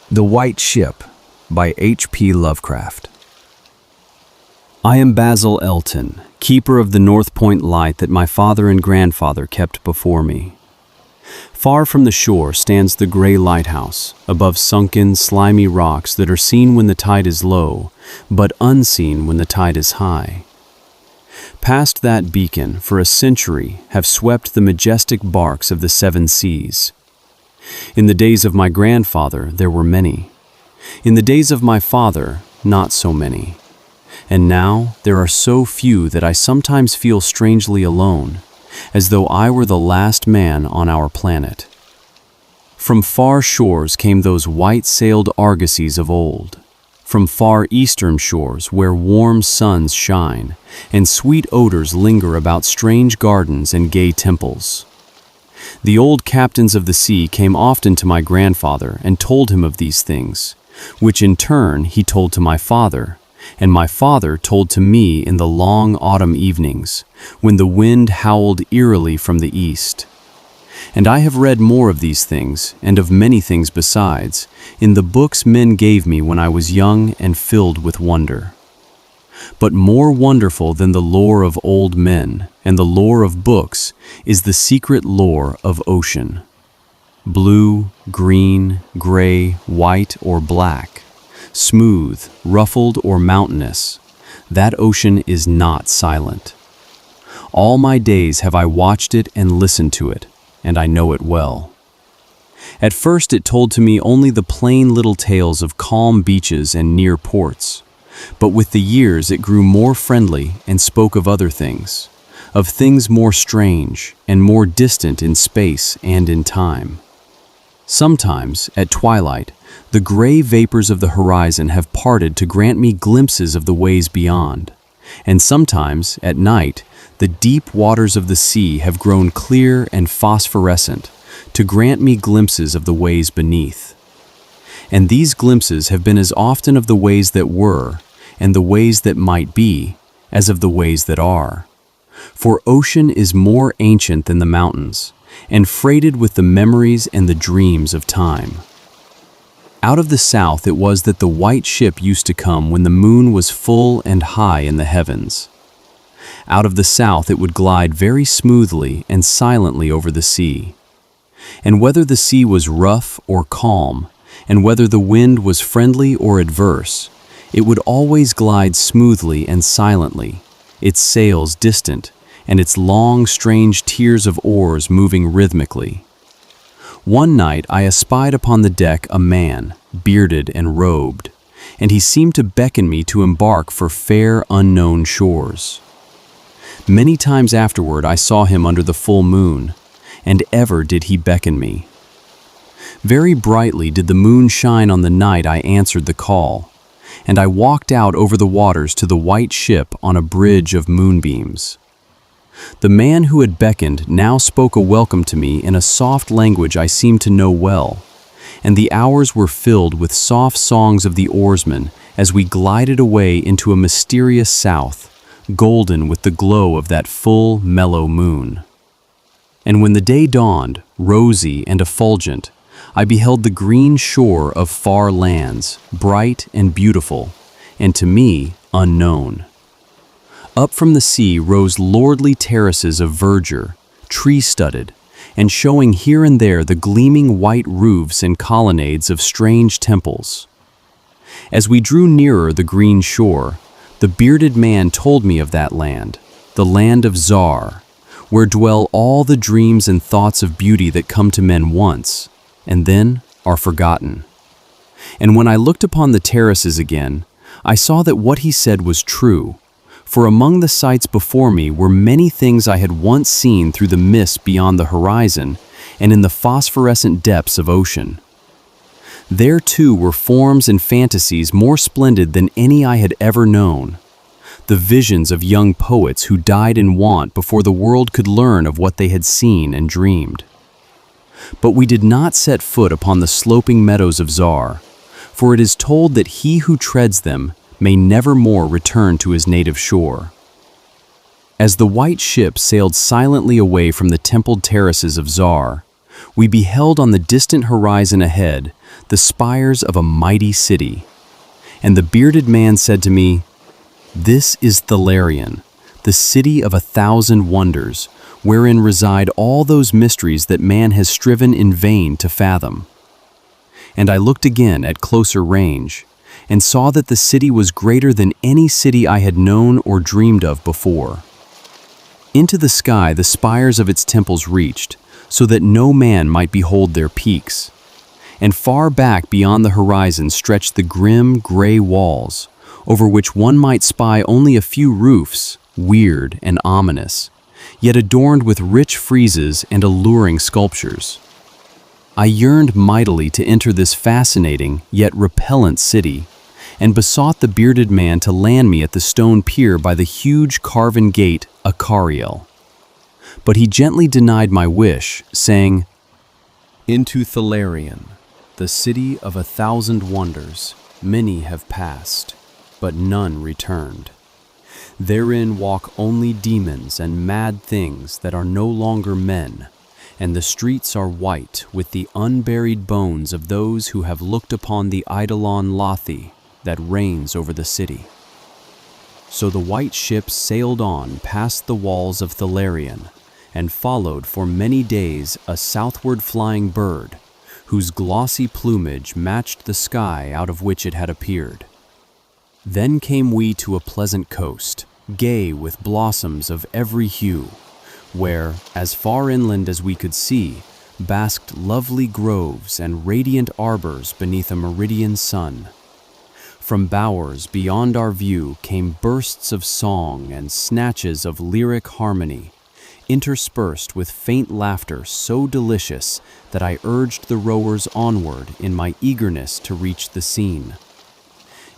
The White Ship by H.P. Lovecraft. I am Basil Elton, keeper of the North Point light that my father and grandfather kept before me. Far from the shore stands the gray lighthouse, above sunken, slimy rocks that are seen when the tide is low, but unseen when the tide is high. Past that beacon, for a century, have swept the majestic barks of the seven seas. In the days of my grandfather, there were many. In the days of my father, not so many. And now, there are so few that I sometimes feel strangely alone, as though I were the last man on our planet. From far shores came those white-sailed argosies of old, from far eastern shores where warm suns shine, and sweet odors linger about strange gardens and gay temples. The old captains of the sea came often to my grandfather and told him of these things, which in turn he told to my father, and my father told to me in the long autumn evenings, when the wind howled eerily from the east. And I have read more of these things, and of many things besides, in the books men gave me when I was young and filled with wonder. But more wonderful than the lore of old men and the lore of books is the secret lore of ocean. Blue, green, gray, white, or black, smooth, ruffled, or mountainous, that ocean is not silent. All my days have I watched it and listened to it, and I know it well. At first it told to me only the plain little tales of calm beaches and near ports, but with the years it grew more friendly and spoke of other things, of things more strange and more distant in space and in time. Sometimes, at twilight, the gray vapors of the horizon have parted to grant me glimpses of the ways beyond, and sometimes, at night, the deep waters of the sea have grown clear and phosphorescent to grant me glimpses of the ways beneath. And these glimpses have been as often of the ways that were, and the ways that might be, as of the ways that are. For ocean is more ancient than the mountains, and freighted with the memories and the dreams of time. Out of the south it was that the white ship used to come when the moon was full and high in the heavens. Out of the south it would glide very smoothly and silently over the sea. And whether the sea was rough or calm, and whether the wind was friendly or adverse, it would always glide smoothly and silently, its sails distant, and its long, strange tiers of oars moving rhythmically. One night I espied upon the deck a man, bearded and robed, and he seemed to beckon me to embark for fair, unknown shores. Many times afterward I saw him under the full moon, and ever did he beckon me. Very brightly did the moon shine on the night I answered the call, and I walked out over the waters to the white ship on a bridge of moonbeams. The man who had beckoned now spoke a welcome to me in a soft language I seemed to know well, and the hours were filled with soft songs of the oarsmen as we glided away into a mysterious south, golden with the glow of that full, mellow moon. And when the day dawned, rosy and effulgent, I beheld the green shore of far lands, bright and beautiful, and to me, unknown. Up from the sea rose lordly terraces of verdure, tree-studded, and showing here and there the gleaming white roofs and colonnades of strange temples. As we drew nearer the green shore, the bearded man told me of that land, the land of Zar, where dwell all the dreams and thoughts of beauty that come to men once, and then are forgotten. And when I looked upon the terraces again, I saw that what he said was true, for among the sights before me were many things I had once seen through the mist beyond the horizon and in the phosphorescent depths of ocean. There too were forms and fantasies more splendid than any I had ever known, the visions of young poets who died in want before the world could learn of what they had seen and dreamed. But we did not set foot upon the sloping meadows of Zar, for it is told that he who treads them may never more return to his native shore. As the white ship sailed silently away from the templed terraces of Zar, we beheld on the distant horizon ahead the spires of a mighty city. And the bearded man said to me, "This is Thalarion, the city of 1,000 wonders, wherein reside all those mysteries that man has striven in vain to fathom." And I looked again at closer range, and saw that the city was greater than any city I had known or dreamed of before. Into the sky the spires of its temples reached, so that no man might behold their peaks. And far back beyond the horizon stretched the grim, gray walls, over which one might spy only a few roofs, weird and ominous, yet adorned with rich friezes and alluring sculptures. I yearned mightily to enter this fascinating yet repellent city, and besought the bearded man to land me at the stone pier by the huge carven gate Akariel. But he gently denied my wish, saying, "Into Thalarion, the city of 1,000 wonders, many have passed, but none returned. Therein walk only demons and mad things that are no longer men, and the streets are white with the unburied bones of those who have looked upon the Eidolon Lothi that reigns over the city." So the white ship sailed on past the walls of Thalarion, and followed for many days a southward flying bird, whose glossy plumage matched the sky out of which it had appeared. Then came we to a pleasant coast, gay with blossoms of every hue, where, as far inland as we could see, basked lovely groves and radiant arbors beneath a meridian sun. From bowers beyond our view came bursts of song and snatches of lyric harmony, interspersed with faint laughter so delicious that I urged the rowers onward in my eagerness to reach the scene.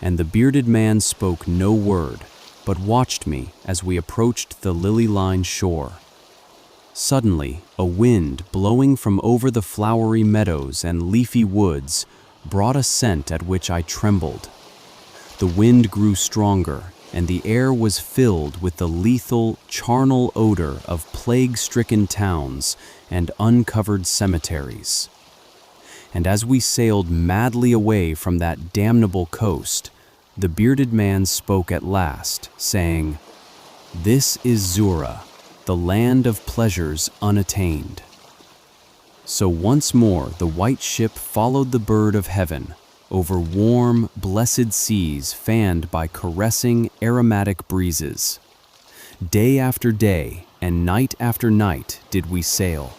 And the bearded man spoke no word, but watched me as we approached the lily-lined shore. Suddenly, a wind blowing from over the flowery meadows and leafy woods brought a scent at which I trembled. The wind grew stronger, and the air was filled with the lethal, charnel odor of plague-stricken towns and uncovered cemeteries. And as we sailed madly away from that damnable coast, the bearded man spoke at last, saying, "This is Zura, the land of pleasures unattained." So once more the white ship followed the bird of heaven, over warm, blessed seas fanned by caressing, aromatic breezes. Day after day and night after night did we sail,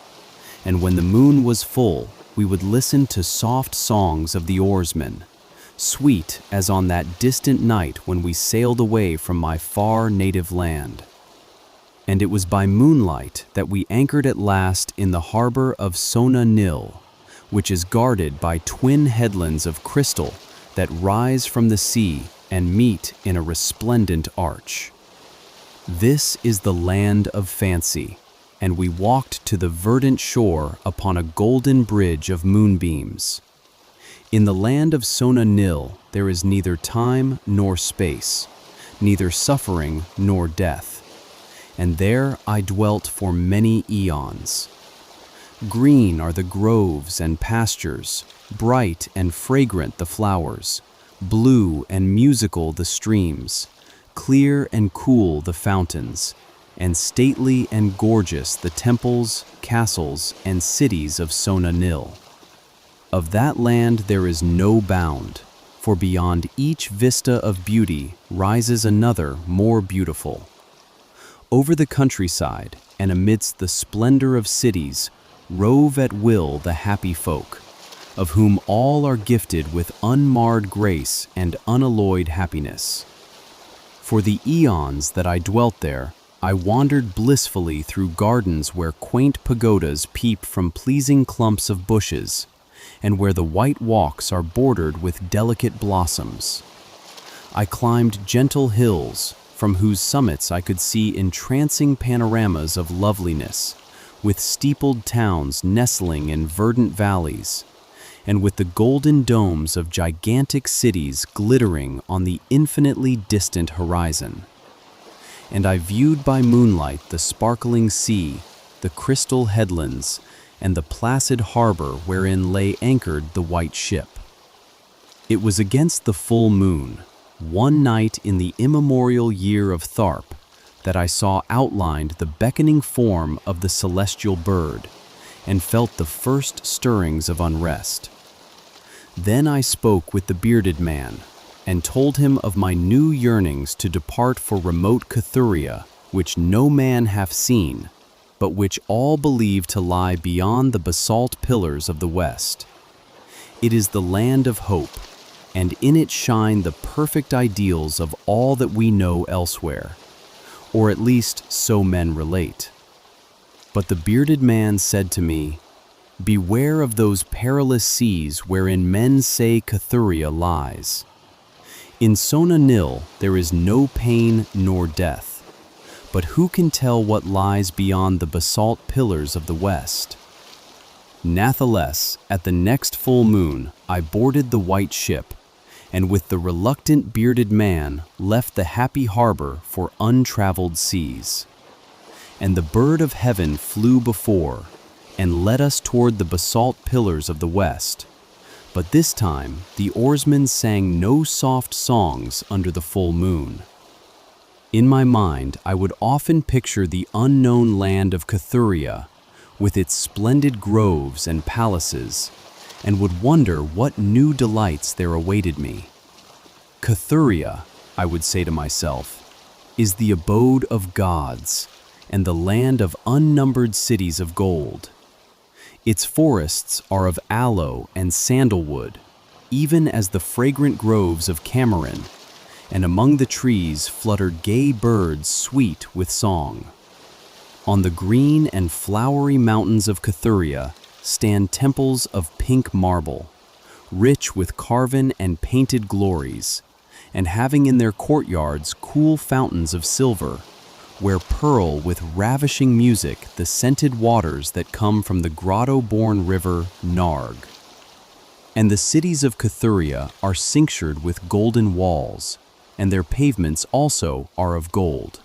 and when the moon was full, we would listen to soft songs of the oarsmen, sweet as on that distant night when we sailed away from my far native land. And it was by moonlight that we anchored at last in the harbor of Sona Nil, which is guarded by twin headlands of crystal that rise from the sea and meet in a resplendent arch. This is the land of fancy, and we walked to the verdant shore upon a golden bridge of moonbeams. In the land of Sona Nil there is neither time nor space, neither suffering nor death, and there I dwelt for many eons. Green are the groves and pastures, bright and fragrant the flowers, blue and musical the streams, clear and cool the fountains, and stately and gorgeous the temples, castles, and cities of Sona Nil. Of that land there is no bound, for beyond each vista of beauty rises another more beautiful. Over the countryside and amidst the splendor of cities rove at will the happy folk, of whom all are gifted with unmarred grace and unalloyed happiness. For the eons that I dwelt there, I wandered blissfully through gardens where quaint pagodas peep from pleasing clumps of bushes, and where the white walks are bordered with delicate blossoms. I climbed gentle hills, from whose summits I could see entrancing panoramas of loveliness, with steepled towns nestling in verdant valleys, and with the golden domes of gigantic cities glittering on the infinitely distant horizon. And I viewed by moonlight the sparkling sea, the crystal headlands, and the placid harbor wherein lay anchored the white ship. It was against the full moon, one night in the immemorial year of Tharp, that I saw outlined the beckoning form of the celestial bird, and felt the first stirrings of unrest. Then I spoke with the bearded man, and told him of my new yearnings to depart for remote Cathuria, which no man hath seen, but which all believe to lie beyond the basalt pillars of the west. It is the land of hope, and in it shine the perfect ideals of all that we know elsewhere, or at least so men relate. But the bearded man said to me, "Beware of those perilous seas wherein men say Cathuria lies. In Sona Nil there is no pain nor death, but who can tell what lies beyond the basalt pillars of the west?" Natheless, at the next full moon, I boarded the white ship, and with the reluctant bearded man left the happy harbor for untraveled seas. And the bird of heaven flew before, and led us toward the basalt pillars of the west. But this time the oarsmen sang no soft songs under the full moon. In my mind I would often picture the unknown land of Cathuria, with its splendid groves and palaces, and would wonder what new delights there awaited me. Cathuria, I would say to myself, is the abode of gods, and the land of unnumbered cities of gold. Its forests are of aloe and sandalwood, even as the fragrant groves of Cameron, and among the trees flutter gay birds sweet with song. On the green and flowery mountains of Cathuria stand temples of pink marble, rich with carven and painted glories, and having in their courtyards cool fountains of silver, where purl with ravishing music the scented waters that come from the grotto-born river Narg. And the cities of Cathuria are cinctured with golden walls, and their pavements also are of gold.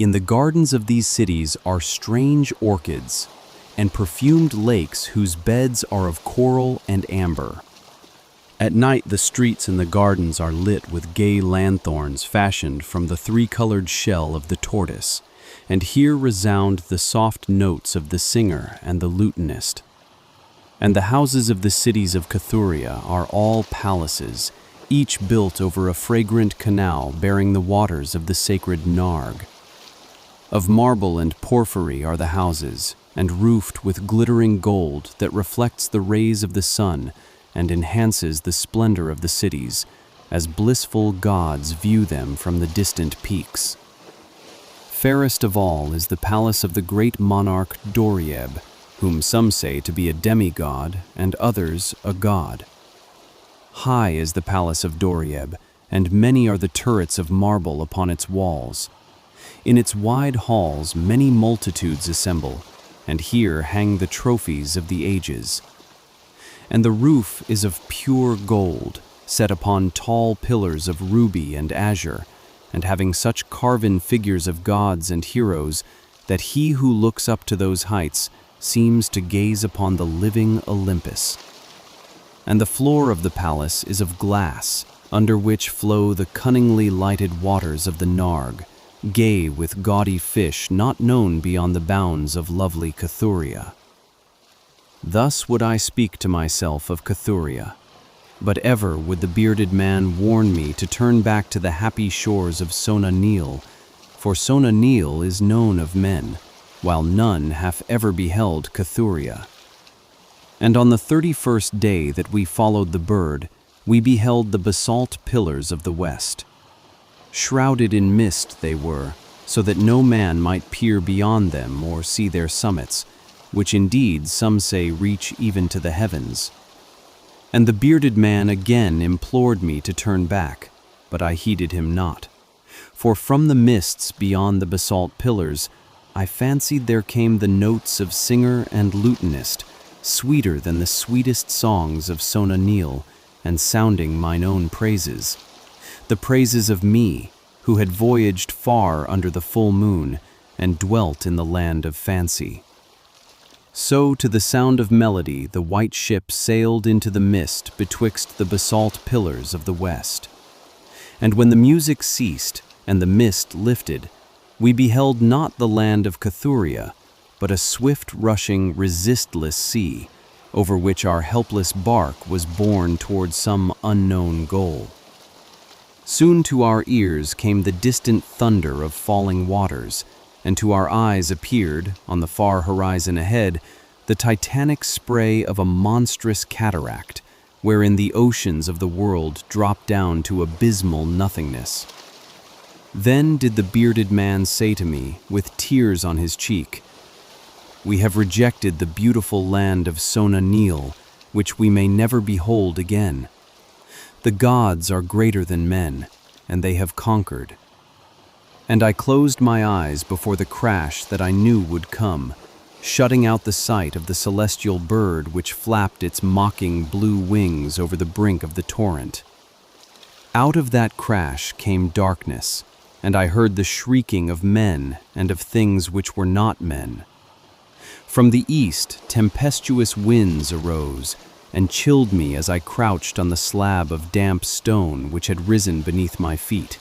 In the gardens of these cities are strange orchids, and perfumed lakes whose beds are of coral and amber. At night the streets and the gardens are lit with gay lanthorns fashioned from the three-colored shell of the tortoise, and here resound the soft notes of the singer and the lutenist. And the houses of the cities of Cathuria are all palaces, each built over a fragrant canal bearing the waters of the sacred Narg. Of marble and porphyry are the houses, and roofed with glittering gold that reflects the rays of the sun and enhances the splendor of the cities, as blissful gods view them from the distant peaks. Fairest of all is the palace of the great monarch Dorieb, whom some say to be a demigod and others a god. High is the palace of Dorieb, and many are the turrets of marble upon its walls. In its wide halls many multitudes assemble, and here hang the trophies of the ages. And the roof is of pure gold, set upon tall pillars of ruby and azure, and having such carven figures of gods and heroes that he who looks up to those heights seems to gaze upon the living Olympus. And the floor of the palace is of glass, under which flow the cunningly lighted waters of the Narg, gay with gaudy fish not known beyond the bounds of lovely Cathuria. Thus would I speak to myself of Cathuria, but ever would the bearded man warn me to turn back to the happy shores of Sona Nil, for Sona Nil is known of men, while none hath ever beheld Cathuria. And on the 31st day that we followed the bird, we beheld the basalt pillars of the west. Shrouded in mist they were, so that no man might peer beyond them or see their summits, which indeed some say reach even to the heavens. And the bearded man again implored me to turn back, but I heeded him not. For from the mists beyond the basalt pillars, I fancied there came the notes of singer and lutenist, sweeter than the sweetest songs of Sona Nil, and sounding mine own praises. The praises of me, who had voyaged far under the full moon, and dwelt in the land of fancy. So to the sound of melody the white ship sailed into the mist betwixt the basalt pillars of the west. And when the music ceased and the mist lifted, we beheld not the land of Cathuria, but a swift-rushing, resistless sea, over which our helpless bark was borne toward some unknown goal. Soon to our ears came the distant thunder of falling waters, and to our eyes appeared, on the far horizon ahead, the titanic spray of a monstrous cataract, wherein the oceans of the world dropped down to abysmal nothingness. Then did the bearded man say to me, with tears on his cheek, "We have rejected the beautiful land of Sona Nyl, which we may never behold again. The gods are greater than men, and they have conquered." And I closed my eyes before the crash that I knew would come, shutting out the sight of the celestial bird which flapped its mocking blue wings over the brink of the torrent. Out of that crash came darkness, and I heard the shrieking of men and of things which were not men. From the east, tempestuous winds arose and chilled me as I crouched on the slab of damp stone which had risen beneath my feet.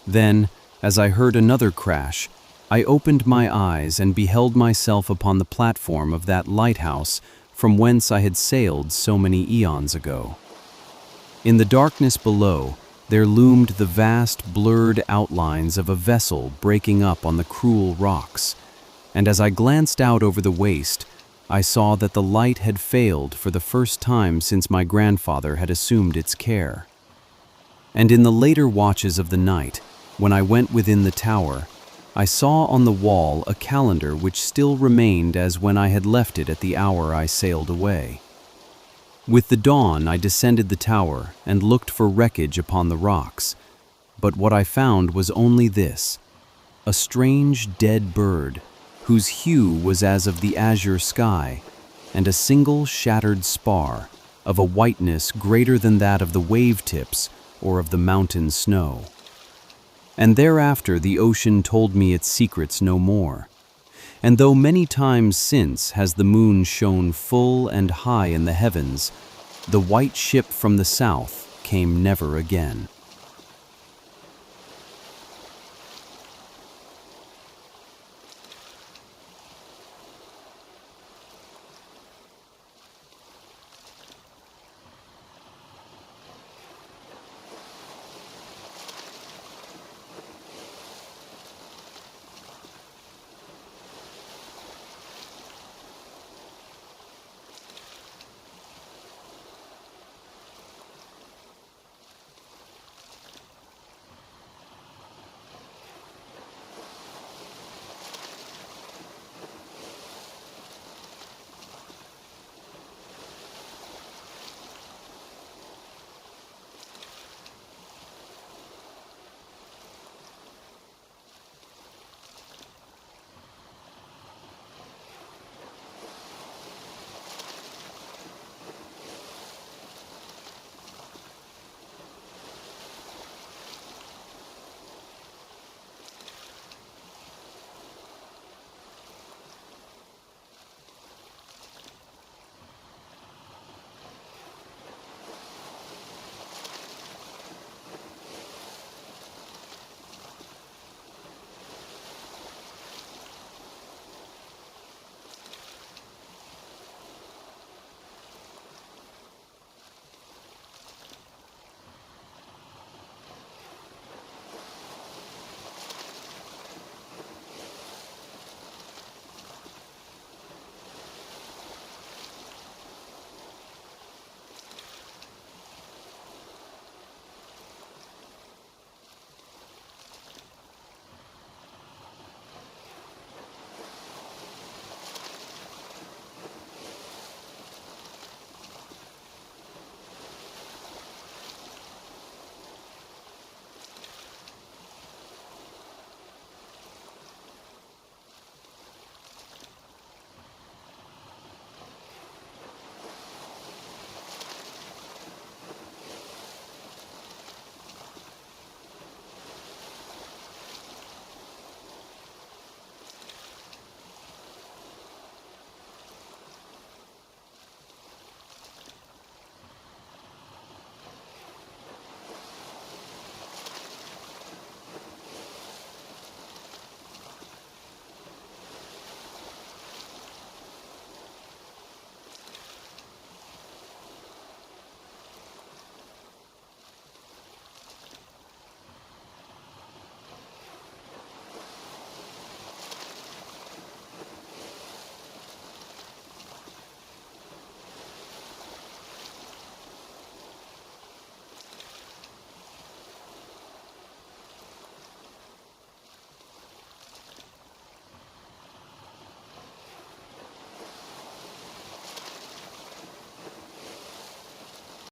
Then, as I heard another crash, I opened my eyes and beheld myself upon the platform of that lighthouse from whence I had sailed so many eons ago. In the darkness below, there loomed the vast, blurred outlines of a vessel breaking up on the cruel rocks, and as I glanced out over the waste, I saw that the light had failed for the first time since my grandfather had assumed its care. And in the later watches of the night, when I went within the tower, I saw on the wall a calendar which still remained as when I had left it at the hour I sailed away. With the dawn I descended the tower and looked for wreckage upon the rocks, but what I found was only this: a strange dead bird, whose hue was as of the azure sky, and a single shattered spar, of a whiteness greater than that of the wave tips or of the mountain snow. And thereafter the ocean told me its secrets no more, and though many times since has the moon shone full and high in the heavens, the white ship from the south came never again.